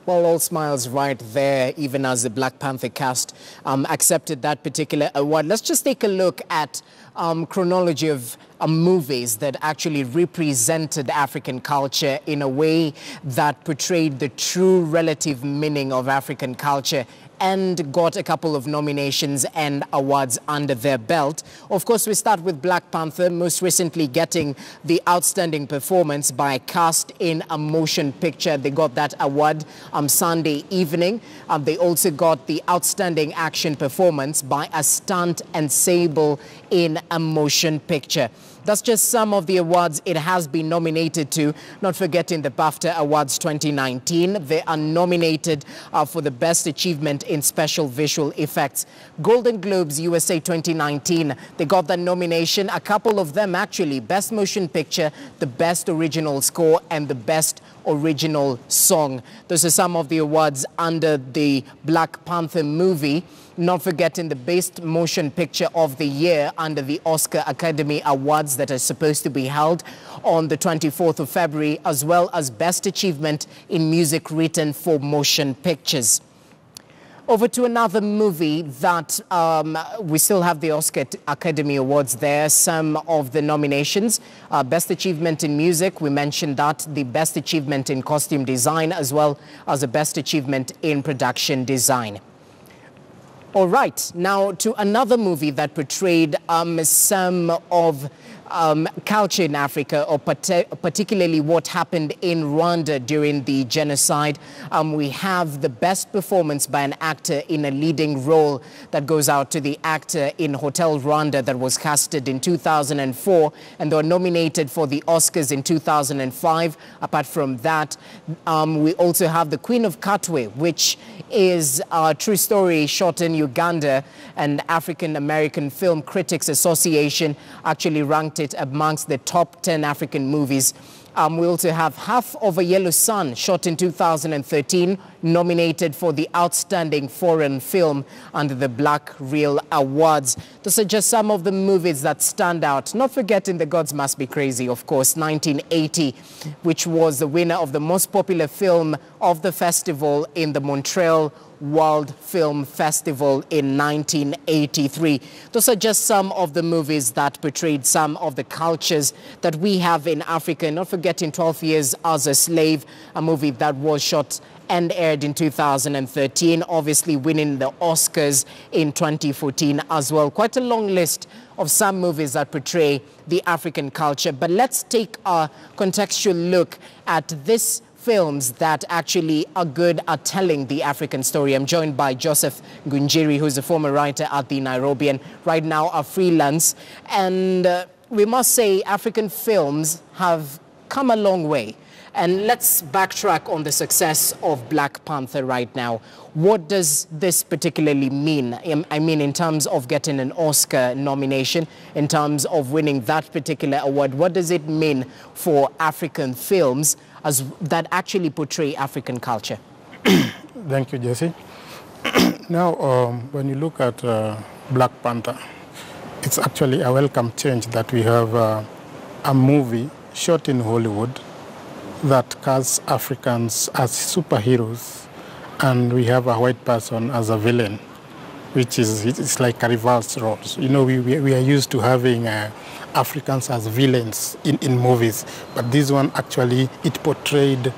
Well, all smiles right there, even as the Black Panther cast accepted that particular award. Let's just take a look at chronology of movies that actually represented African culture in a way that portrayed the true relative meaning of African culture and got a couple of nominations and awards under their belt. Of course, we start with Black Panther, most recently getting the outstanding performance by cast in a motion picture. They got that award Sunday evening. They also got the outstanding action performance by a stunt ensemble in a motion picture. That's just some of the awards it has been nominated to, not forgetting the BAFTA Awards 2019. They are nominated for the Best Achievement in Special Visual Effects. Golden Globes USA 2019, they got that nomination, a couple of them actually, Best Motion Picture, the Best Original Score, and the Best Original Song. Those are some of the awards under the Black Panther movie. Not forgetting the Best Motion Picture of the Year under the Oscar Academy Awards that are supposed to be held on the 24th of February, as well as Best Achievement in Music Written for Motion Pictures. Over to another movie that we still have the Oscar Academy Awards there. Some of the nominations, Best Achievement in Music, we mentioned that, the Best Achievement in Costume Design, as well as the Best Achievement in Production Design. All right, now to another movie that portrayed some of culture in Africa, or particularly what happened in Rwanda during the genocide. We have the best performance by an actor in a leading role that goes out to the actor in Hotel Rwanda that was casted in 2004, and they were nominated for the Oscars in 2005. Apart from that, we also have The Queen of Katwe, which is a true story shot in Uganda, and African American Film Critics Association actually ranked it amongst the top 10 African movies. We also have Half of a Yellow Sun, shot in 2013, nominated for the Outstanding Foreign Film under the Black Reel Awards. Those are just some of the movies that stand out. Not forgetting The Gods Must Be Crazy, of course, 1980, which was the winner of the most popular film of the festival in the Montreal World Film Festival in 1983. Those are just some of the movies that portrayed some of the cultures that we have in Africa. Not forgetting 12 Years as a Slave, a movie that was shot and aired in 2013, obviously winning the Oscars in 2014 as well. Quite a long list of some movies that portray the African culture. But let's take a contextual look at this films that actually are good at telling the African story. I'm joined by Joseph Ngunjiri, who's a former writer at the Nairobian, right now a freelance. And we must say African films have come a long way. And let's backtrack on the success of Black Panther right now. What does this particularly mean? I mean, in terms of getting an Oscar nomination, in terms of winning that particular award, what does it mean for African films that actually portray African culture? Thank you, Jesse. Now, when you look at Black Panther, it's actually a welcome change that we have a movie shot in Hollywood that casts Africans as superheroes, and we have a white person as a villain, which is it's like a reverse roles. You know, we are used to having Africans as villains in movies, but this one actually, it portrayed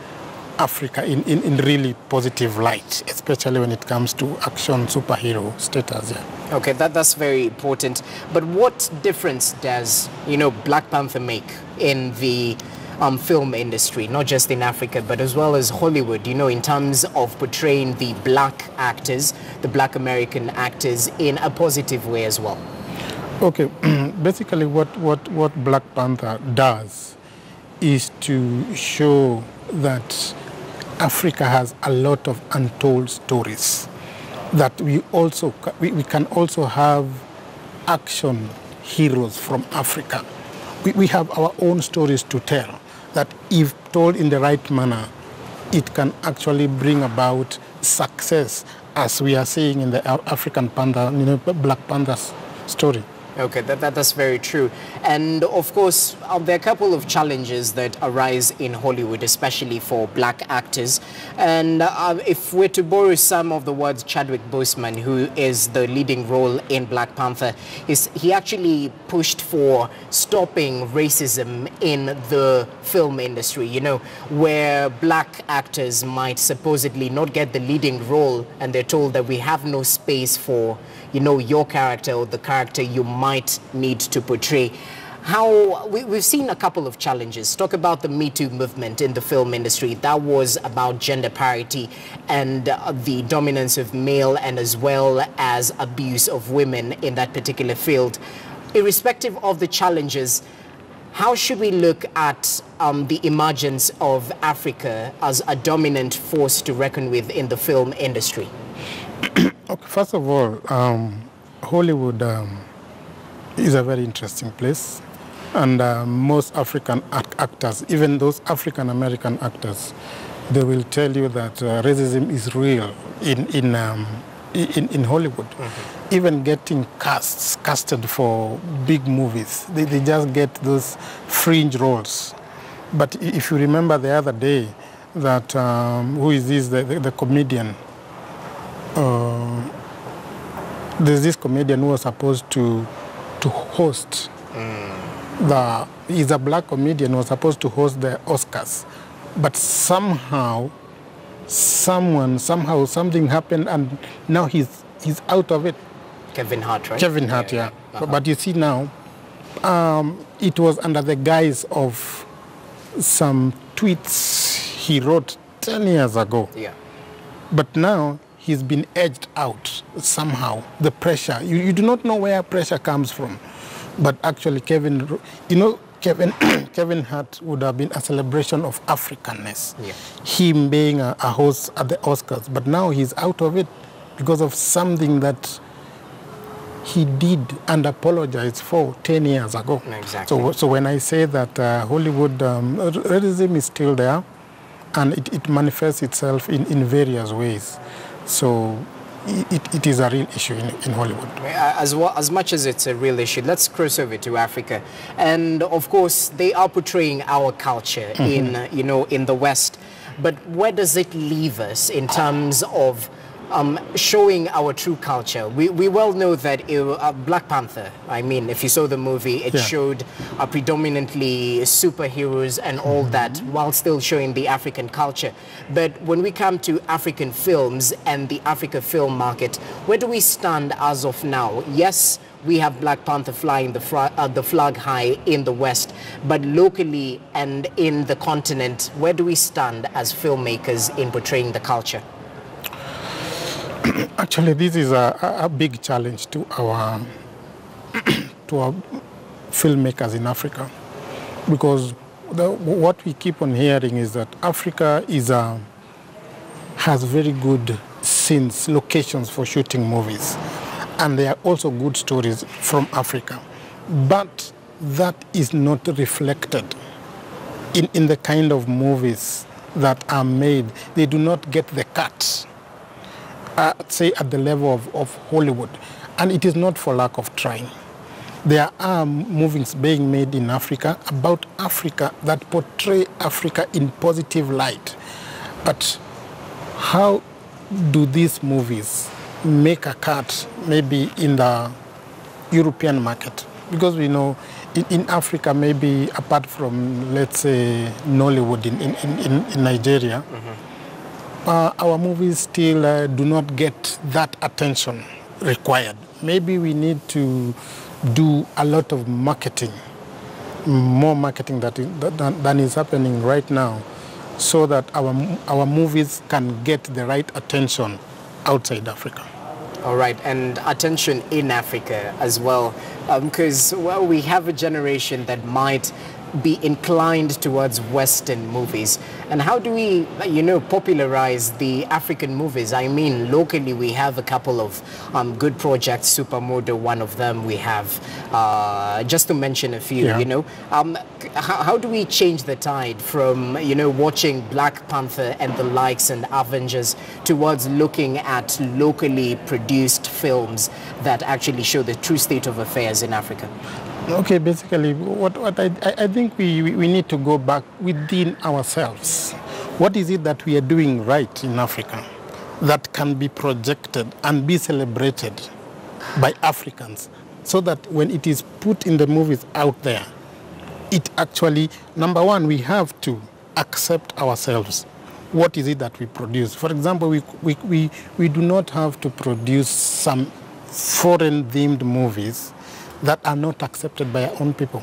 Africa in really positive light, especially when it comes to action superhero status. Yeah. Okay, that's very important. But what difference does, Black Panther make in the film industry, not just in Africa, but as well as Hollywood, in terms of portraying the black actors, the black American actors in a positive way as well? Okay, basically what Black Panther does is to show that Africa has a lot of untold stories, that we can also have action heroes from Africa. We have our own stories to tell, that if told in the right manner, it can actually bring about success, as we are seeing in the African Panther, Black Panther's story. Okay, that's very true. And of course, there are a couple of challenges that arise in Hollywood, especially for black actors. And if we're to borrow some of the words Chadwick Boseman, who is the leading role in Black Panther, he actually pushed for stopping racism in the film industry, you know, where black actors might supposedly not get the leading role and they're told that we have no space for, you know, your character or the character you might need to portray. How we've seen a couple of challenges. Talk about the Me Too movement in the film industry. That was about gender parity and the dominance of male, and as well as abuse of women in that particular field. Irrespective of the challenges, how should we look at the emergence of Africa as a dominant force to reckon with in the film industry? Okay, first of all, Hollywood is a very interesting place, and most African actors, even those African American actors, they will tell you that racism is real in Hollywood. Mm-hmm. Even getting casted for big movies, they just get those fringe roles. But if you remember the other day, that who is this, the comedian? There's this comedian who was supposed to host he's a black comedian who was supposed to host the Oscars, but somehow something happened and now he's out of it. Kevin Hart, right? Kevin Hart, yeah. But you see now, it was under the guise of some tweets he wrote 10 years ago. Yeah. But now he's been edged out somehow. The pressure, you do not know where pressure comes from. But actually Kevin Hart would have been a celebration of Africanness. Yeah. Him being a host at the Oscars. But now he's out of it because of something that he did and apologized for 10 years ago. Exactly. So when I say that Hollywood racism is still there, and it manifests itself in various ways. So it is a real issue in Hollywood. As much as it's a real issue, let's cross over to Africa. And of course, they are portraying our culture in the West. But where does it leave us in terms of showing our true culture? We well know that Black Panther, I mean, if you saw the movie, it showed predominantly superheroes and all that, while still showing the African culture. But when we come to African films and the Africa film market, where do we stand as of now? Yes, we have Black Panther flying the flag high in the West, but locally and in the continent, where do we stand as filmmakers in portraying the culture? Actually, this is a big challenge to our filmmakers in Africa, because what we keep on hearing is that Africa has very good scenes, locations for shooting movies, and there are also good stories from Africa, but that is not reflected in the kind of movies that are made. They do not get the cut. Say at the level of Hollywood, and it is not for lack of trying. There are movies being made in Africa about Africa that portray Africa in positive light. But how do these movies make a cut maybe in the European market? Because we know in Africa, maybe apart from, let's say, Nollywood in Nigeria, our movies still do not get that attention required. Maybe we need to do a lot of marketing, more marketing than is happening right now, so that our movies can get the right attention outside Africa. All right, and attention in Africa as well, because we have a generation that might be inclined towards Western movies. And how do we, popularize the African movies? I mean, locally we have a couple of good projects, Supermodo, one of them we have, just to mention a few, How do we change the tide from, watching Black Panther and the likes and Avengers towards looking at locally produced films that actually show the true state of affairs in Africa? Okay, basically, what I think we need to go back within ourselves. What is it that we are doing right in Africa that can be projected and be celebrated by Africans, so that when it is put in the movies out there, it actually, number one, we have to accept ourselves. What is it that we produce? For example, we do not have to produce some foreign-themed movies that are not accepted by our own people.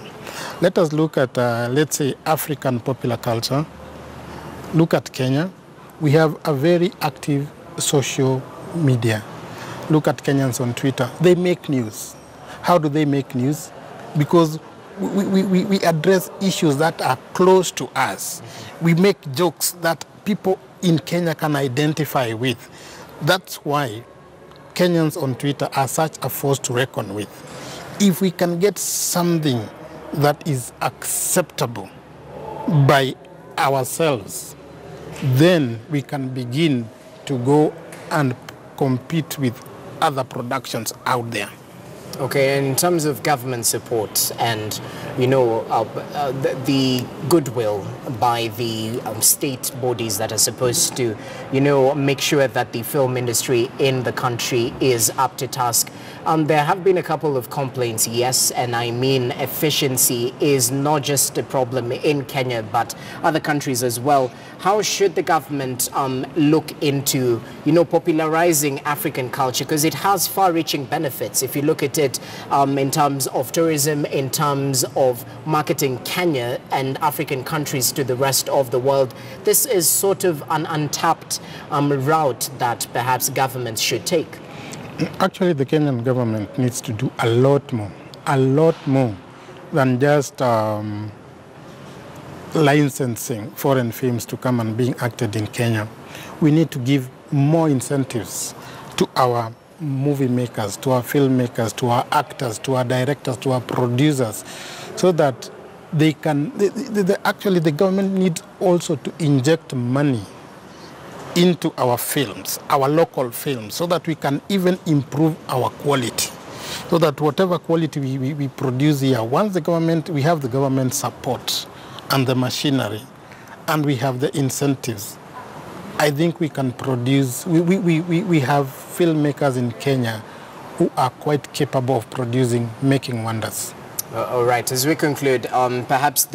Let us look at, let's say, African popular culture. Look at Kenya. We have a very active social media. Look at Kenyans on Twitter. They make news. How do they make news? Because we address issues that are close to us. We make jokes that people in Kenya can identify with. That's why Kenyans on Twitter are such a force to reckon with. If we can get something that is acceptable by ourselves, then we can begin to go and compete with other productions out there. Okay, in terms of government support and, you know, the goodwill by the state bodies that are supposed to, you know, make sure that the film industry in the country is up to task, there have been a couple of complaints, yes, and I mean efficiency is not just a problem in Kenya, but other countries as well. How should the government look into, you know, popularizing African culture? Because it has far-reaching benefits. If you look at it in terms of tourism, in terms of marketing Kenya and African countries to the rest of the world, this is sort of an untapped route that perhaps governments should take. Actually, the Kenyan government needs to do a lot more than just licensing foreign films to come and being acted in Kenya. We need to give more incentives to our movie makers, to our filmmakers, to our actors, to our directors, to our producers, so that they can, actually the government needs also to inject money into our films, our local films, so that we can even improve our quality. So that whatever quality we produce here, once the government, we have the government support and the machinery, and we have the incentives, I think we can produce, we have filmmakers in Kenya who are quite capable of producing, making wonders. All right, as we conclude, perhaps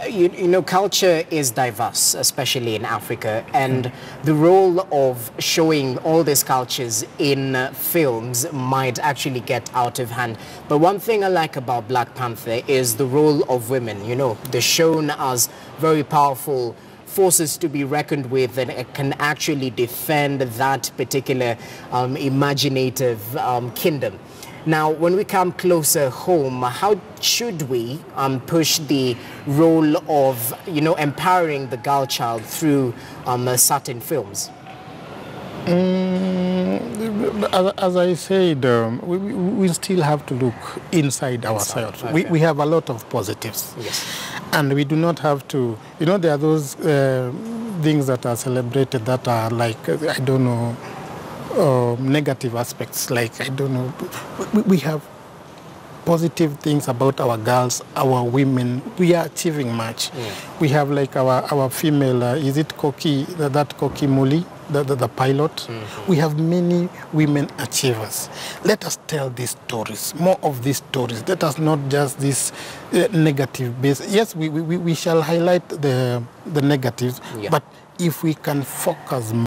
you know, culture is diverse, especially in Africa, and the role of showing all these cultures in films might actually get out of hand. But one thing I like about Black Panther is the role of women. You know, they're shown as very powerful forces to be reckoned with, and it can actually defend that particular imaginative kingdom. Now, when we come closer home, how should we push the role of, you know, empowering the girl child through certain films? As I said, we still have to look inside ourselves. Okay. We have a lot of positives. Yes. And we do not have to, you know, there are those things that are celebrated that are like, I don't know, negative aspects, like, I don't know, we have positive things about our girls, our women. We are achieving much. We have like our female, is it Koki, that Koki Muli, the pilot? We have many women achievers. Let us tell these stories, more of these stories. Let us not just this negative base. Yes, we shall highlight the negatives, but if we can focus